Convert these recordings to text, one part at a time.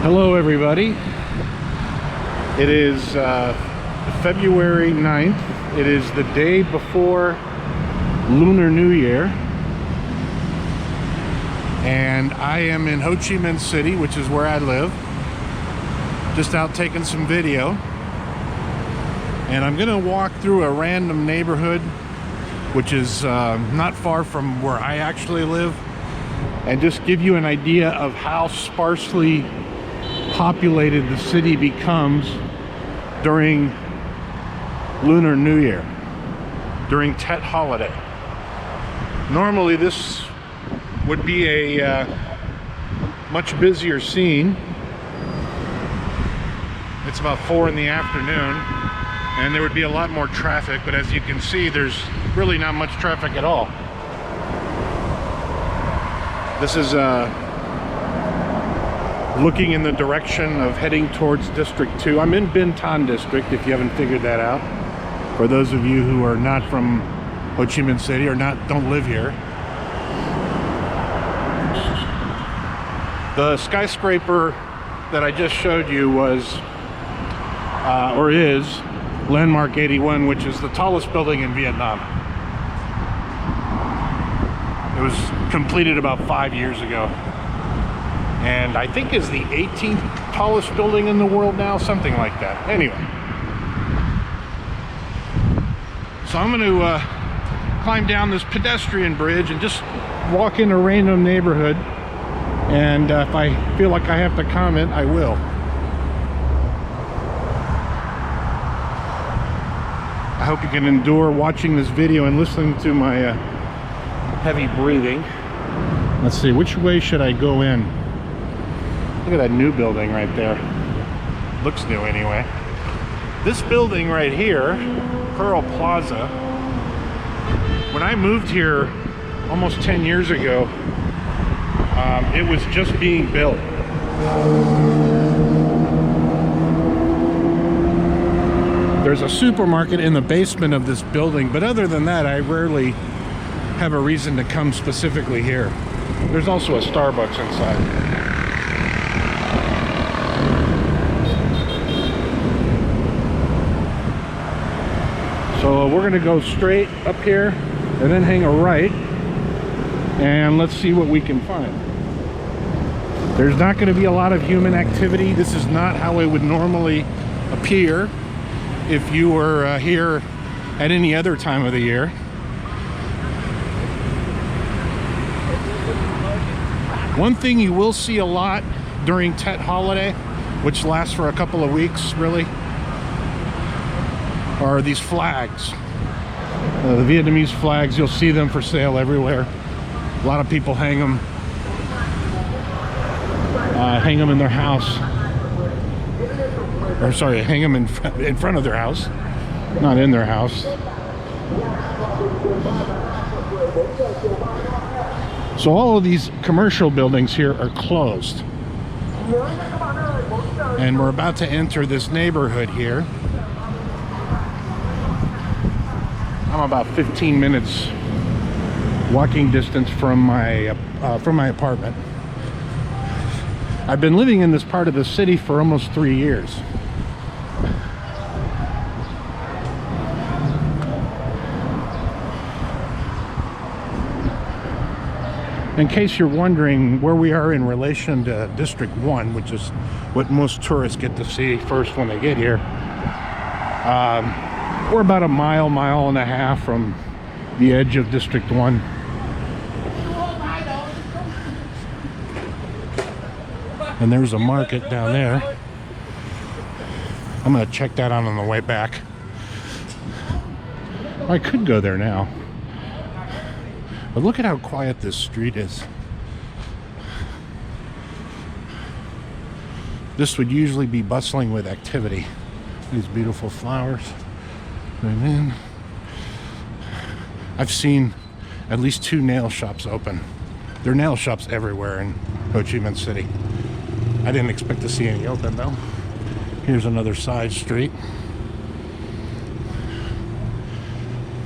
Hello everybody. It is February 9th. It is the day before Lunar New Year. And I am in Ho Chi Minh City, which is where I live. Just out taking some video. And I'm gonna walk through a random neighborhood, which is not far from where I actually live, and just give you an idea of how sparsely populated the city becomes during Lunar New Year, during Tet holiday. Normally this would be a much busier scene. It's about 4 in the afternoon and there would be a lot more traffic, but as you can see, there's really not much traffic at all. This is looking in the direction of heading towards District 2. I'm in Binh Thanh District, if you haven't figured that out. For those of you who are not from Ho Chi Minh City or don't live here. The skyscraper that I just showed you was, or is, Landmark 81, which is the tallest building in Vietnam. It was completed about 5 years ago. And I think is the 18th tallest building in the world now, something like that. Anyway. So I'm going to climb down this pedestrian bridge and just walk in a random neighborhood. And if I feel like I have to comment, I will. I hope you can endure watching this video and listening to my heavy breathing. Let's see, which way should I go in? Look at that new building right there. Looks new anyway. This building right here, Pearl Plaza, when I moved here almost 10 years ago, it was just being built. There's a supermarket in the basement of this building, but other than that, I rarely have a reason to come specifically here. There's also a Starbucks inside. So we're gonna go straight up here and then hang a right, and let's see what we can find. There's not gonna be a lot of human activity. This is not how it would normally appear if you were here at any other time of the year. One thing you will see a lot during Tet holiday, which lasts for a couple of weeks really, are these flags. The Vietnamese flags, you'll see them for sale everywhere. A lot of people hang them in their house. Or sorry, hang them in front of their house, not in their house. So all of these commercial buildings here are closed. And we're about to enter this neighborhood here. I'm about 15 minutes walking distance from my apartment. I've been living in this part of the city for almost 3 years. In case you're wondering where we are in relation to District 1, which is what most tourists get to see first when they get here, we're about a mile and a half from the edge of District 1. And there's a market down there. I'm gonna check that out on the way back. I could go there now. But look at how quiet this street is. This would usually be bustling with activity. These beautiful flowers. Amen. I've seen at least 2 nail shops open. There are nail shops everywhere in Ho Chi Minh City. I didn't expect to see any open though. Here's another side street.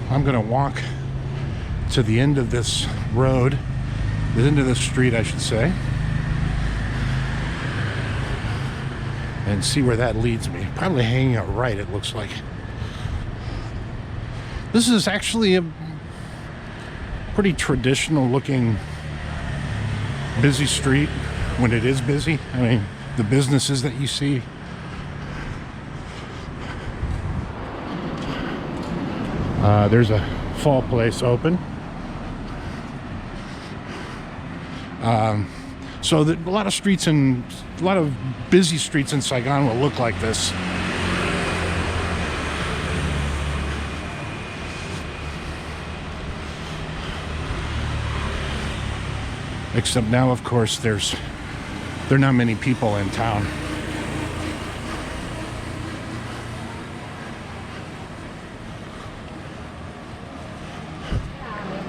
I'm gonna walk to the end of this road, the end of this street I should say. and see where that leads me. Probably hanging out right, it looks like. This is actually a pretty traditional looking busy street when it is busy. I mean, the businesses that you see. There's a fall place open. So a lot of busy streets in Saigon will look like this. Except now, of course, there are not many people in town.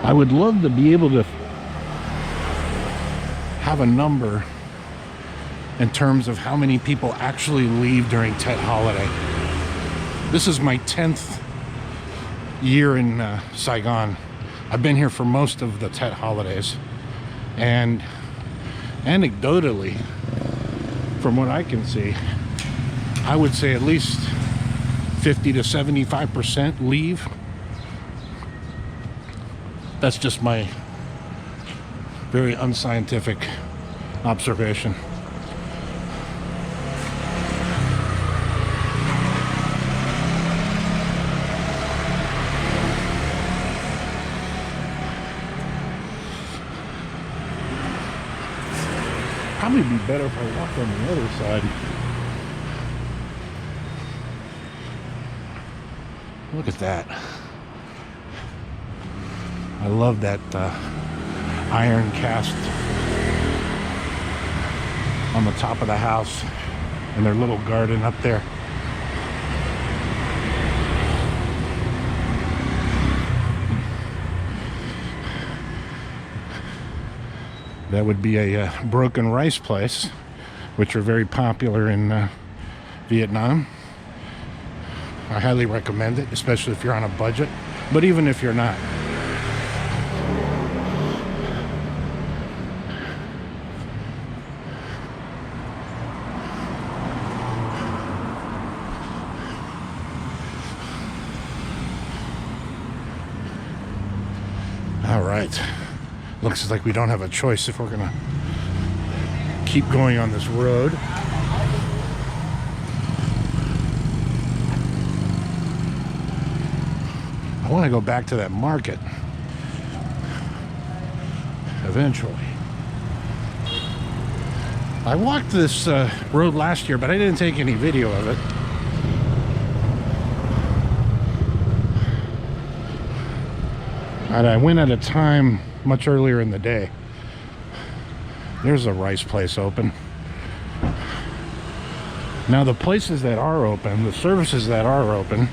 I would love to be able to have a number in terms of how many people actually leave during Tet holiday. This is my 10th year in Saigon. I've been here for most of the Tet holidays. And anecdotally, from what I can see, I would say at least 50 to 75% leave. That's just my very unscientific observation. Probably be better if I walk on the other side. Look at that. I love that iron cast on the top of the house and their little garden up there. That would be a broken rice place, which are very popular in Vietnam. I highly recommend it, especially if you're on a budget, but even if you're not. All right. Looks like we don't have a choice if we're gonna keep going on this road. I want to go back to that market eventually. I walked this road last year, but I didn't take any video of it. And I went at a time much earlier in the day. There's a rice place open. Now the places that are open, the services that are open,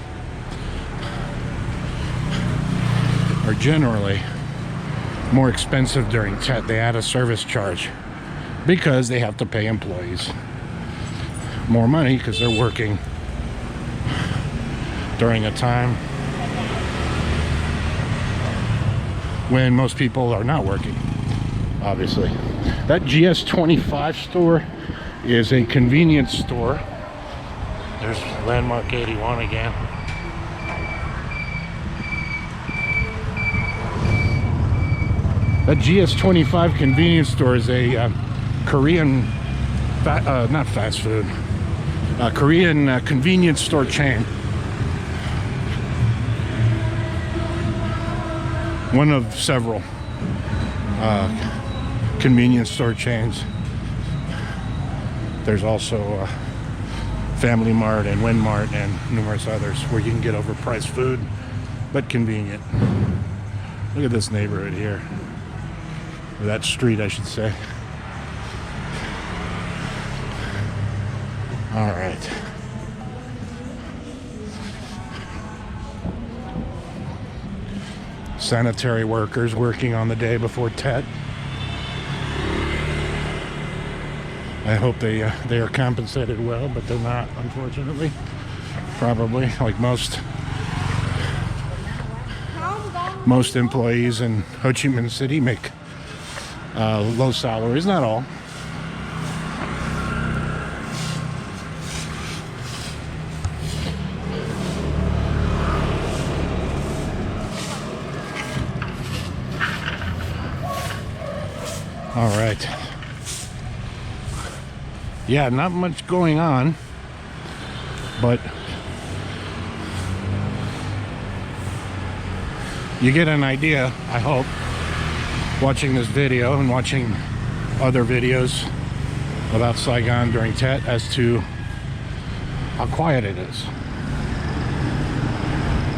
are generally more expensive during Tet. They add a service charge because they have to pay employees more money because they're working during a time when most people are not working, obviously. That GS25 store is a convenience store. There's Landmark 81 again. That GS25 convenience store is a Korean, not fast food, Korean convenience store chain. One of several convenience store chains. There's also Family Mart and Win Mart and numerous others where you can get overpriced food, but convenient. Look at this neighborhood here. Or that street, I should say. All right. Sanitary workers working on the day before Tet. I hope they are compensated well, but they're not, unfortunately. Probably, like most employees in Ho Chi Minh City make low salaries. Not all. yeah, not much going on, but you get an idea, I hope, watching this video and watching other videos about Saigon during Tet as to how quiet it is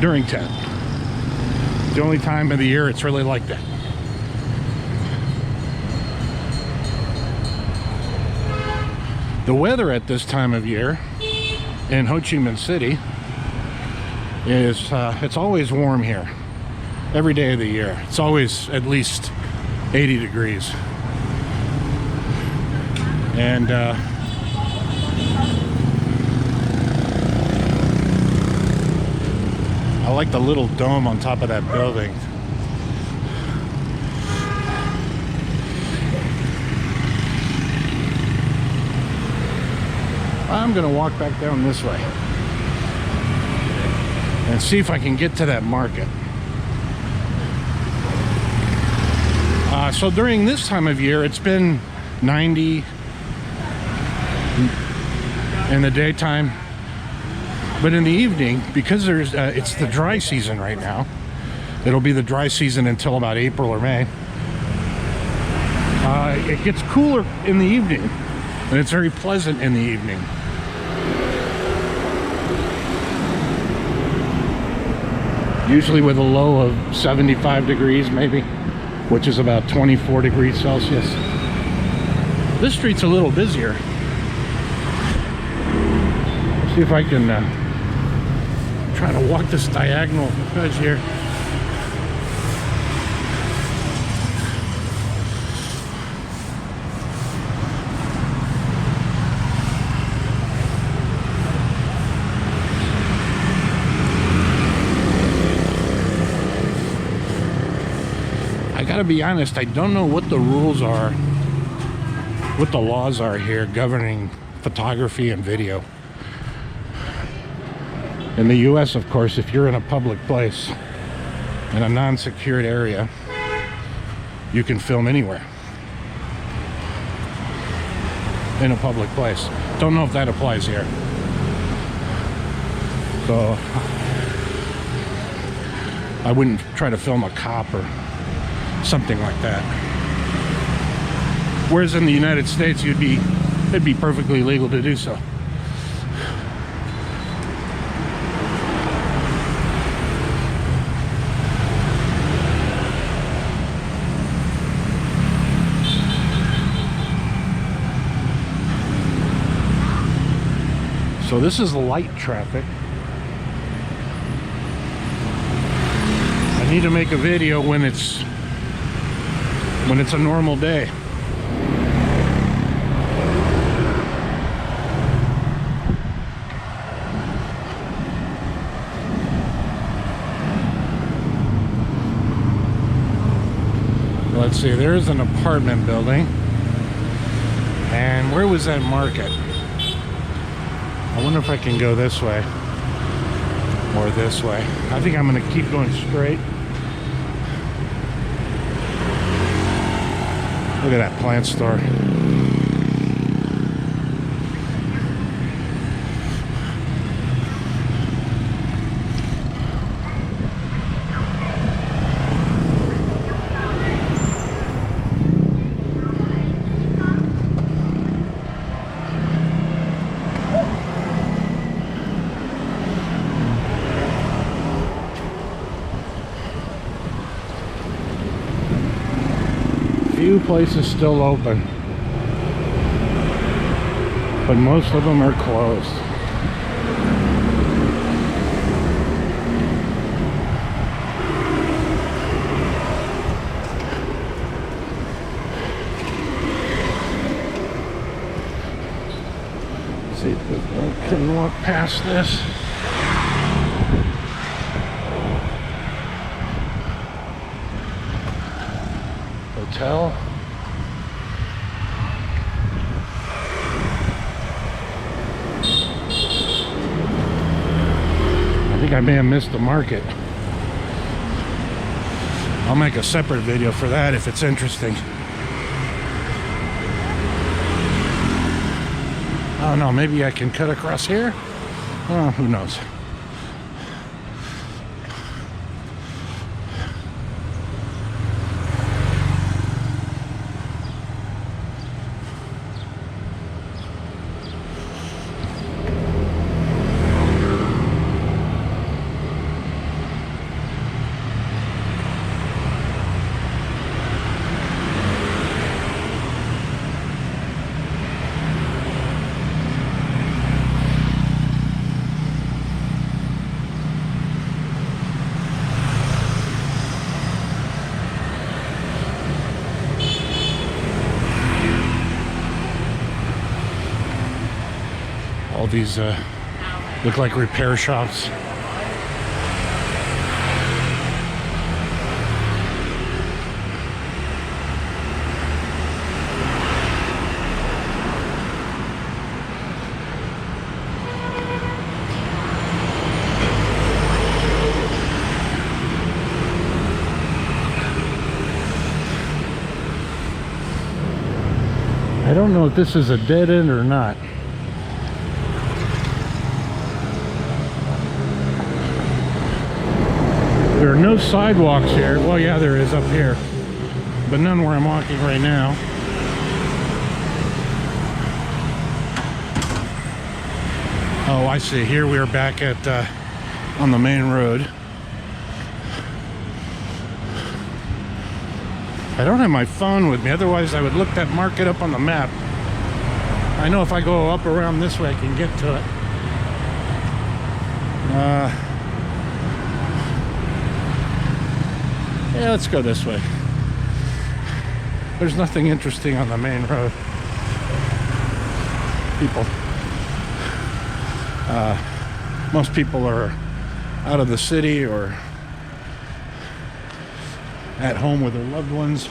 during Tet. The only time of the year it's really like that. The weather at this time of year in Ho Chi Minh City is it's always warm here every day of the year. It's always at least 80 degrees. And I like the little dome on top of that building. I'm gonna walk back down this way and see if I can get to that market. So during this time of year, it's been 90 in the daytime, but in the evening, because there's it's the dry season right now. It'll be the dry season until about April or May. It gets cooler in the evening, and it's very pleasant in the evening. Usually with a low of 75 degrees maybe, which is about 24 degrees Celsius. This street's a little busier. See if I can try to walk this diagonal edge here. I gotta be honest, I don't know what the rules are, what the laws are here governing photography and video. In the US, of course, if you're in a public place, in a non-secured area, you can film anywhere. In a public place. Don't know if that applies here. So, I wouldn't try to film a cop or something like that. Whereas in the United States, it'd be perfectly legal to do so. So this is light traffic. I need to make a video when it's a normal day. Let's see, there's an apartment building. And where was that market? I wonder if I can go this way or this way. I think I'm going to keep going straight. Look at that plant store. Few places still open, but most of them are closed. Let's see if we can walk past this. Hotel. I think I may have missed the market. I'll make a separate video for that if it's interesting. don't know, maybe I can cut across here? Oh, who knows? All these look like repair shops. I don't know if this is a dead end or not. There are no sidewalks here. Well, yeah, there is up here, but none where I'm walking right now. Oh, I see. Here we are back at on the main road. I don't have my phone with me, otherwise I would look that market up on the map. I know if I go up around this way I can get to it. Yeah, let's go this way. There's nothing interesting on the main road. Most people are out of the city or at home with their loved ones.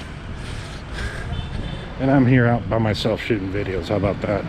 And I'm here out by myself shooting videos. How about that?